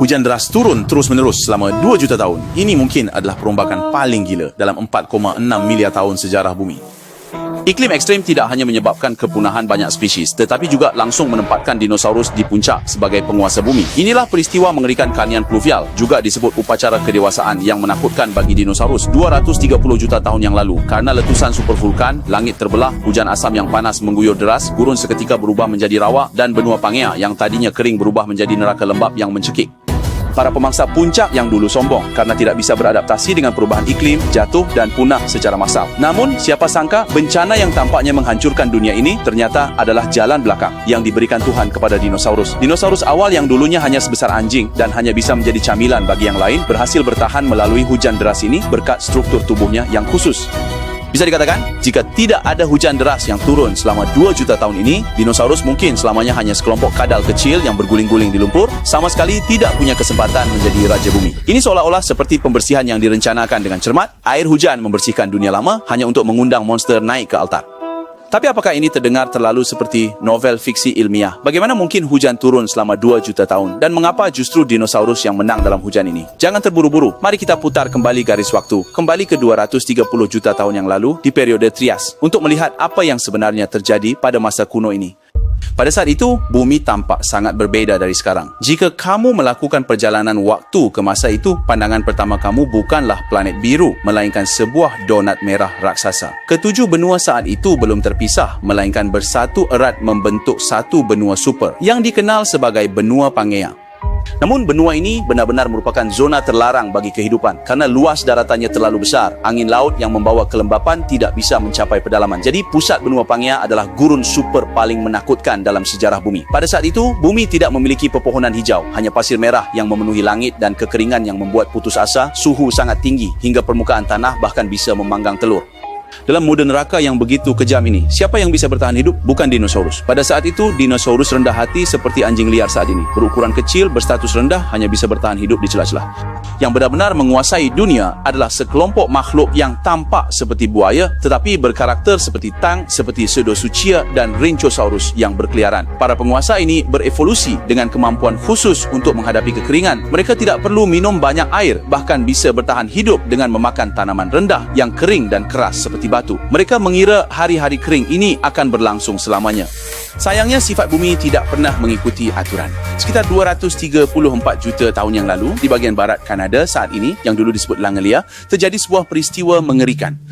Hujan deras turun terus-menerus selama 2 juta tahun. Ini mungkin adalah perombakan paling gila dalam 4,6 miliar tahun sejarah bumi. Iklim ekstrim tidak hanya menyebabkan kepunahan banyak spesies, tetapi juga langsung menempatkan dinosaurus di puncak sebagai penguasa bumi. Inilah peristiwa mengerikan Kanian Pluvial, juga disebut upacara kedewasaan yang menakutkan bagi dinosaurus 230 juta tahun yang lalu. Karena letusan supervulkan, langit terbelah, hujan asam yang panas mengguyur deras, gurun seketika berubah menjadi rawa, dan benua Pangea yang tadinya kering berubah menjadi neraka lembab yang mencekik. Para pemangsa puncak yang dulu sombong karena tidak bisa beradaptasi dengan perubahan iklim, jatuh dan punah secara massal. Namun, siapa sangka bencana yang tampaknya menghancurkan dunia ini ternyata adalah jalan belakang yang diberikan Tuhan kepada dinosaurus. Dinosaurus awal yang dulunya hanya sebesar anjing dan hanya bisa menjadi camilan bagi yang lain, berhasil bertahan melalui hujan deras ini berkat struktur tubuhnya yang khusus. Bisa dikatakan, jika tidak ada hujan deras yang turun selama 2 juta tahun ini, dinosaurus mungkin selamanya hanya sekelompok kadal kecil yang berguling-guling di lumpur, sama sekali tidak punya kesempatan menjadi raja bumi. Ini seolah-olah seperti pembersihan yang direncanakan dengan cermat. Air hujan membersihkan dunia lama hanya untuk mengundang monster naik ke altar. Tapi apakah ini terdengar terlalu seperti novel fiksi ilmiah? Bagaimana mungkin hujan turun selama 2 juta tahun? Dan mengapa justru dinosaurus yang menang dalam hujan ini? Jangan terburu-buru. Mari kita putar kembali garis waktu. Kembali ke 230 juta tahun yang lalu di periode Trias untuk melihat apa yang sebenarnya terjadi pada masa kuno ini. Pada saat itu, bumi tampak sangat berbeza dari sekarang. Jika kamu melakukan perjalanan waktu ke masa itu, pandangan pertama kamu bukanlah planet biru, melainkan sebuah donat merah raksasa. Ketujuh benua saat itu belum terpisah, melainkan bersatu erat membentuk satu benua super yang dikenal sebagai benua Pangea. Namun benua ini benar-benar merupakan zona terlarang bagi kehidupan karena luas daratannya terlalu besar. Angin laut yang membawa kelembapan tidak bisa mencapai pedalaman. Jadi pusat benua Pangea adalah gurun super paling menakutkan dalam sejarah bumi. Pada saat itu, bumi tidak memiliki pepohonan hijau, hanya pasir merah yang memenuhi langit dan kekeringan yang membuat putus asa, suhu sangat tinggi hingga permukaan tanah bahkan bisa memanggang telur. Dalam mode neraka yang begitu kejam ini, siapa yang bisa bertahan hidup? Bukan dinosaurus. Pada saat itu, dinosaurus rendah hati seperti anjing liar saat ini. Berukuran kecil, berstatus rendah, hanya bisa bertahan hidup di celah-celah. Yang benar-benar menguasai dunia adalah sekelompok makhluk yang tampak seperti buaya, tetapi berkarakter seperti tang, seperti Pseudosuchia dan Rhynchosaurus yang berkeliaran. Para penguasa ini berevolusi dengan kemampuan khusus untuk menghadapi kekeringan. Mereka tidak perlu minum banyak air, bahkan bisa bertahan hidup dengan memakan tanaman rendah yang kering dan keras seperti batu. Mereka mengira hari-hari kering ini akan berlangsung selamanya. Sayangnya sifat bumi tidak pernah mengikuti aturan. Sekitar 234 juta tahun yang lalu, di bagian barat Kanada saat ini, yang dulu disebut Langelia, terjadi sebuah peristiwa mengerikan.